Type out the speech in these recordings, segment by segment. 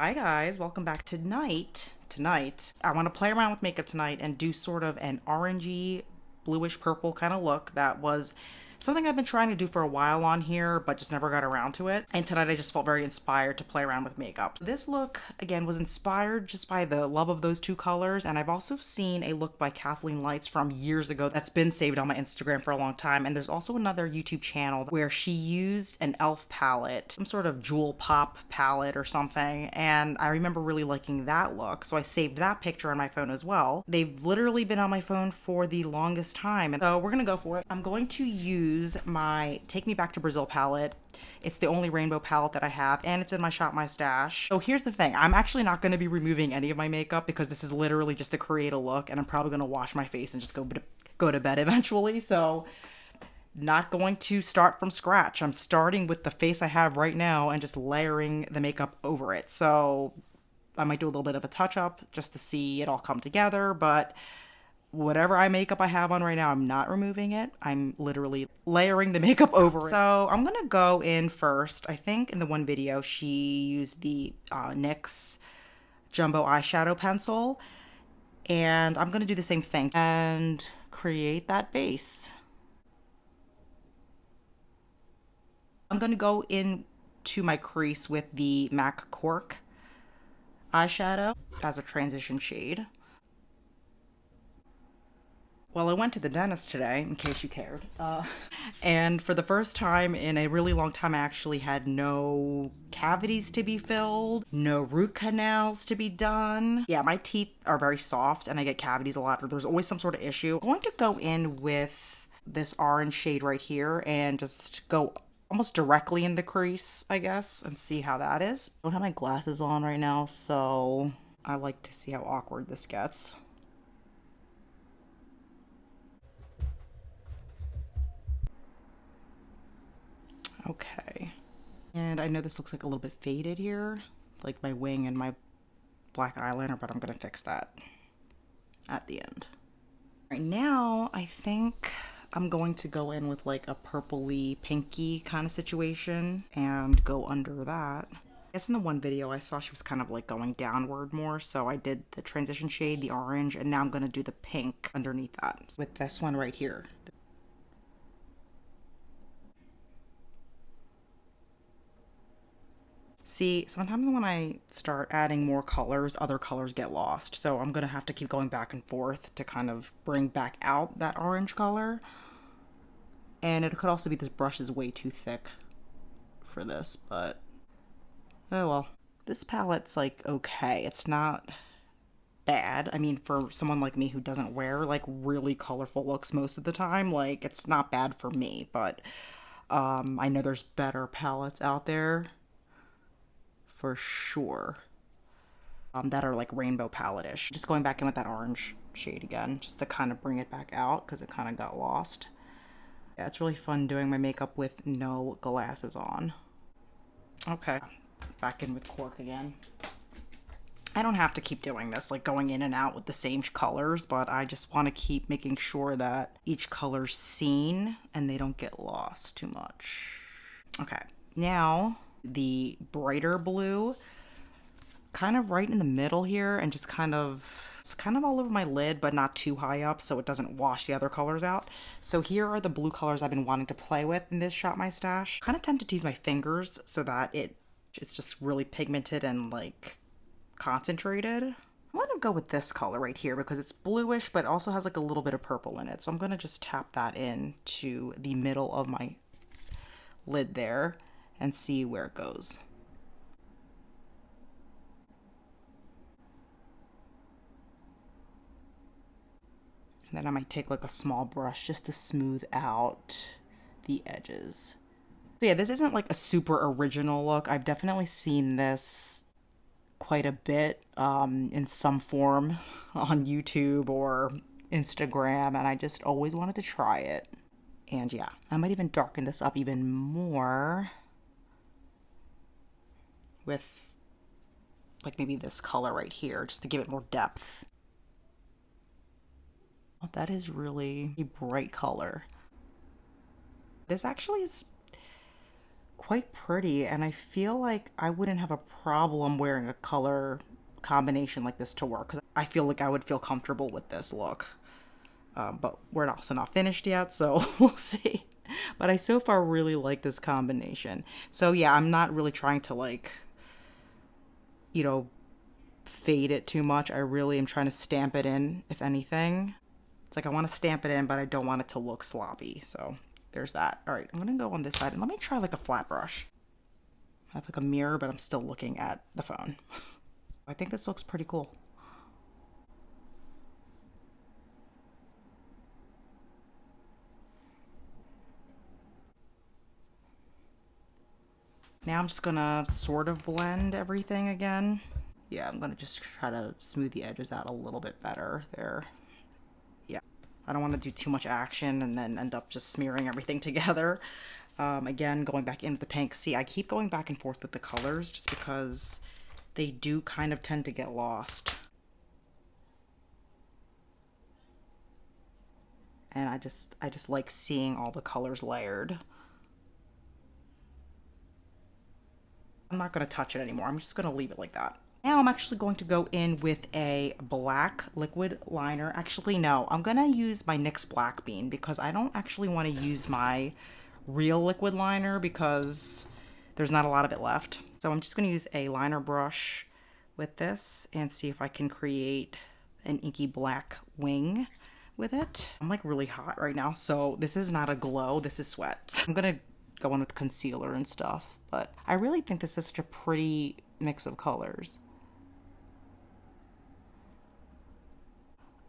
Hi guys, welcome back tonight. I want to play around with makeup tonight and do sort of an orangey, bluish purple kind of look that was something I've been trying to do for a while on here, but just never got around to it. And tonight I just felt very inspired to play around with makeup. This look, again, was inspired just by the love of those two colors, and I've also seen a look by Kathleen Lights from years ago that's been saved on my Instagram for a long time, and there's also another YouTube channel where she used an e.l.f. palette, some sort of jewel pop palette or something, and I remember really liking that look, so I saved that picture on my phone as well. They've literally been on my phone for the longest time, and so we're gonna go for it. I'm going to use my Take Me Back to Brazil palette. It's the only rainbow palette that I have, and it's in my Shop My Stash. So here's the thing, I'm actually not going to be removing any of my makeup because this is literally just to create a look, and I'm probably going to wash my face and just go to bed eventually. So not going to start from scratch. I'm starting with the face I have right now and just layering the makeup over it. So I might do a little bit of a touch up just to see it all come together, but whatever eye makeup I have on right now, I'm not removing it. I'm literally layering the makeup over it. So I'm gonna go in first. I think in the one video she used the NYX Jumbo eyeshadow pencil, and I'm gonna do the same thing and create that base. I'm gonna go in to my crease with the MAC Cork eyeshadow as a transition shade. Well, I went to the dentist today, in case you cared. And for the first time in a really long time, I actually had no cavities to be filled, no root canals to be done. Yeah, my teeth are very soft and I get cavities a lot, or there's always some sort of issue. I'm going to go in with this orange shade right here and just go almost directly in the crease, I guess, and see how that is. I don't have my glasses on right now, so I like to see how awkward this gets. Okay. And I know this looks like a little bit faded here, like my wing and my black eyeliner, but I'm gonna fix that at the end. Right now, I think I'm going to go in with like a purpley pinky kind of situation and go under that. I guess in the one video I saw she was kind of like going downward more, so I did the transition shade, the orange, and now I'm gonna do the pink underneath that with this one right here. See, sometimes when I start adding more colors, other colors get lost. So I'm gonna have to keep going back and forth to kind of bring back out that orange color. And it could also be this brush is way too thick for this, but oh well. This palette's like okay, it's not bad. I mean, for someone like me who doesn't wear like really colorful looks most of the time, like it's not bad for me, but I know there's better palettes out there for sure, that are like rainbow palette-ish. Just going back in with that orange shade again, just to kind of bring it back out because it kind of got lost. Yeah, it's really fun doing my makeup with no glasses on. Okay, back in with Cork again. I don't have to keep doing this, like going in and out with the same colors, but I just want to keep making sure that each color's seen and they don't get lost too much. Okay, now the brighter blue, kind of right in the middle here, and just it's kind of all over my lid, but not too high up so it doesn't wash the other colors out. So here are the blue colors I've been wanting to play with in this Shop My Stash. Kind of tempted to use my fingers so that it's just really pigmented and like concentrated. I'm gonna go with this color right here because it's bluish but also has like a little bit of purple in it. So I'm gonna just tap that in to the middle of my lid there and see where it goes. And then I might take like a small brush just to smooth out the edges. So yeah, this isn't like a super original look. I've definitely seen this quite a bit in some form on YouTube or Instagram, and I just always wanted to try it. And yeah, I might even darken this up even more with like maybe this color right here just to give it more depth. Oh, that is really a bright color. This actually is quite pretty, and I feel like I wouldn't have a problem wearing a color combination like this to work because I feel like I would feel comfortable with this look. But we're also not finished yet, so we'll see. But I so far really like this combination. So yeah, I'm not really trying to like, you know, fade it too much. I really am trying to stamp it in, if anything. It's like I want to stamp it in, but I don't want it to look sloppy. So there's that. All right, I'm gonna go on this side and let me try like a flat brush. I have like a mirror, but I'm still looking at the phone. I think this looks pretty cool. Now I'm just gonna sort of blend everything again. Yeah, I'm gonna just try to smooth the edges out a little bit better there. Yeah, I don't want to do too much action and then end up just smearing everything together. Again, going back into the pink. See, I keep going back and forth with the colors just because they do kind of tend to get lost. And I just like seeing all the colors layered. I'm not going to touch it anymore. I'm just going to leave it like that. Now I'm actually going to go in with a black liquid liner. Actually, no, I'm going to use my NYX Black Bean because I don't actually want to use my real liquid liner because there's not a lot of it left. So I'm just going to use a liner brush with this and see if I can create an inky black wing with it. I'm like really hot right now, so this is not a glow, this is sweat. So I'm gonna go in with concealer and stuff, but I really think this is such a pretty mix of colors.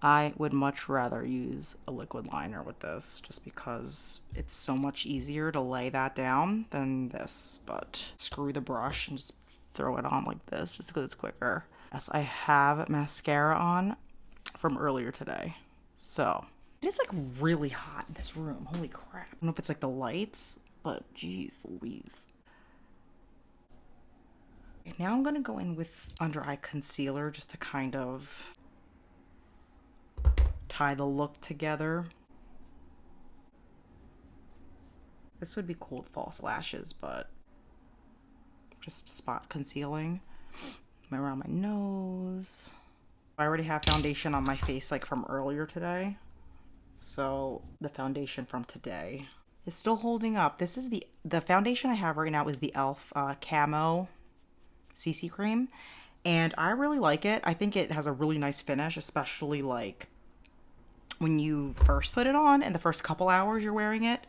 I would much rather use a liquid liner with this just because it's so much easier to lay that down than this, but screw the brush and just throw it on like this just because it's quicker. Yes, I have mascara on from earlier today. So it is like really hot in this room. Holy crap. I don't know if it's like the lights, but geez Louise. Okay, now I'm gonna go in with under eye concealer just to kind of tie the look together. This would be cool with false lashes, but just spot concealing around my nose. I already have foundation on my face like from earlier today. So the foundation from today is still holding up. This is the foundation I have right now is the e.l.f. Camo Cc Cream. And I really like it. I think it has a really nice finish, especially like when you first put it on and the first couple hours you're wearing it.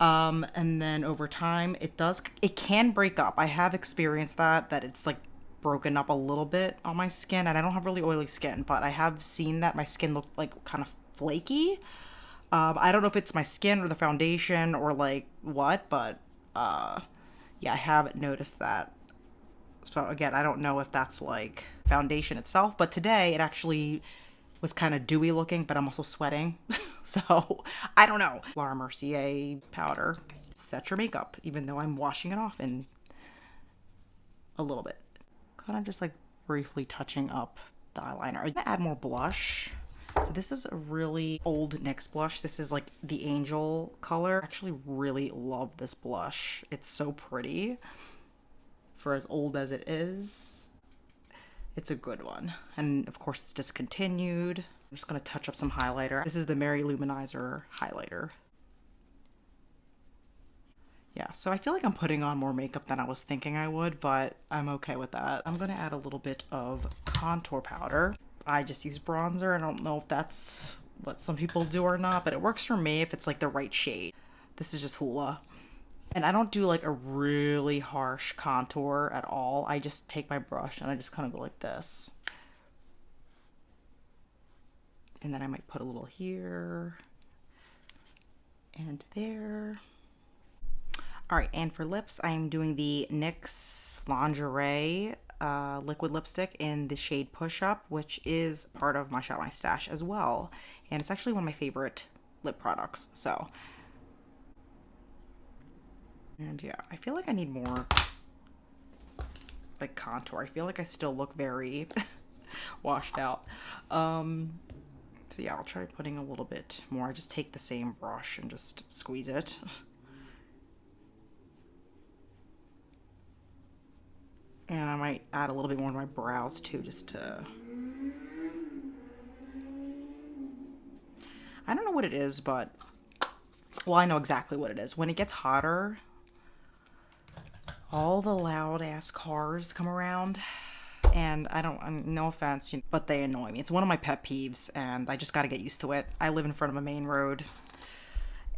And then over time it can break up. I have experienced that it's like broken up a little bit on my skin, and I don't have really oily skin, but I have seen that my skin looked like kind of flaky. I don't know if it's my skin or the foundation or like what, but yeah, I have noticed that. So again, I don't know if that's like foundation itself, but today it actually was kind of dewy looking, but I'm also sweating. So I don't know. Laura Mercier powder. Set your makeup, even though I'm washing it off in a little bit. Kind of just like briefly touching up the eyeliner. I'm gonna add more blush. So this is a really old NYX blush. This is like the Angel color. I actually really love this blush. It's so pretty. For as old as it is, it's a good one. And of course it's discontinued. I'm just gonna touch up some highlighter. This is the Lou Manizer highlighter. Yeah, so I feel like I'm putting on more makeup than I was thinking I would, but I'm okay with that. I'm gonna add a little bit of contour powder. I just use bronzer. I don't know if that's what some people do or not, but it works for me if it's like the right shade. This is just Hoola. And I don't do like a really harsh contour at all. I just take my brush and I just kind of go like this. And then I might put a little here and there. All right, and for lips, I am doing the NYX Lingerie liquid lipstick in the shade Push Up, which is part of my Shop My Stash as well. And it's actually one of my favorite lip products, so. And yeah, I feel like I need more like contour. I feel like I still look very washed out. So yeah, I'll try putting a little bit more. I just take the same brush and just squeeze it. And I might add a little bit more to my brows too, just to... I don't know what it is, but... Well, I know exactly what it is. When it gets hotter, all the loud ass cars come around, and I don't, no offense, but they annoy me. It's one of my pet peeves, and I just got to get used to it. I live in front of a main road,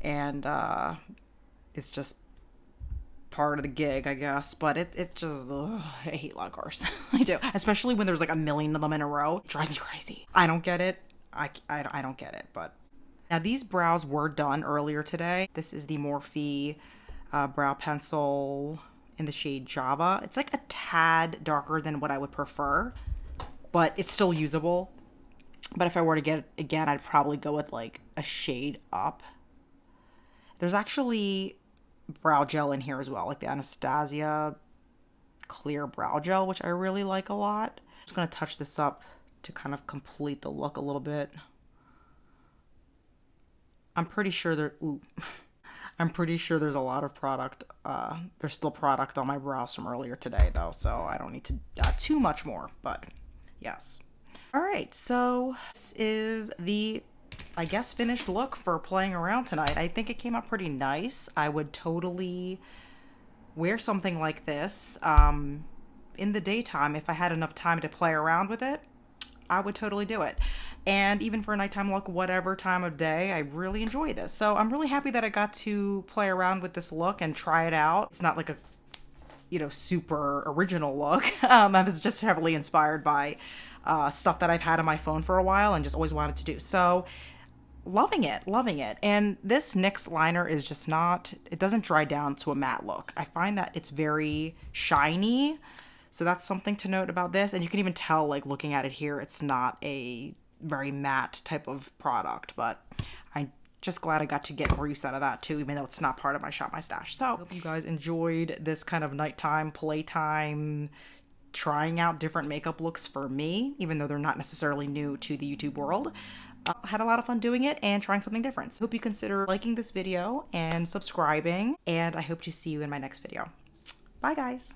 and it's just part of the gig, I guess, but it just, ugh, I hate loud cars. I do, especially when there's like a million of them in a row. It drives me crazy. I don't get it. I don't get it, but now these brows were done earlier today. This is the Morphe brow pencil in the shade Java. It's like a tad darker than what I would prefer, but it's still usable. But if I were to get it again, I'd probably go with like a shade up. There's actually brow gel in here as well, like the Anastasia clear brow gel, which I really like a lot. I'm just gonna touch this up to kind of complete the look a little bit. I'm pretty sure I'm pretty sure there's a lot of product. There's still product on my brows from earlier today though, so I don't need to add too much more, but yes. All right, so this is the, I guess, finished look for playing around tonight. I think it came out pretty nice. I would totally wear something like this in the daytime if I had enough time to play around with it. I would totally do it. And even for a nighttime look, whatever time of day, I really enjoy this. So I'm really happy that I got to play around with this look and try it out. It's not like a, super original look. I was just heavily inspired by stuff that I've had on my phone for a while and just always wanted to do. So loving it, loving it. And this NYX liner is just not, it doesn't dry down to a matte look. I find that it's very shiny. So that's something to note about this. And you can even tell, like, looking at it here, it's not a very matte type of product, but I'm just glad I got to get more use out of that too, even though it's not part of my Shop My Stash. So I hope you guys enjoyed this kind of nighttime playtime, trying out different makeup looks for me, even though they're not necessarily new to the YouTube world. Had a lot of fun doing it and trying something different. So hope you consider liking this video and subscribing, and I hope to see you in my next video. Bye guys.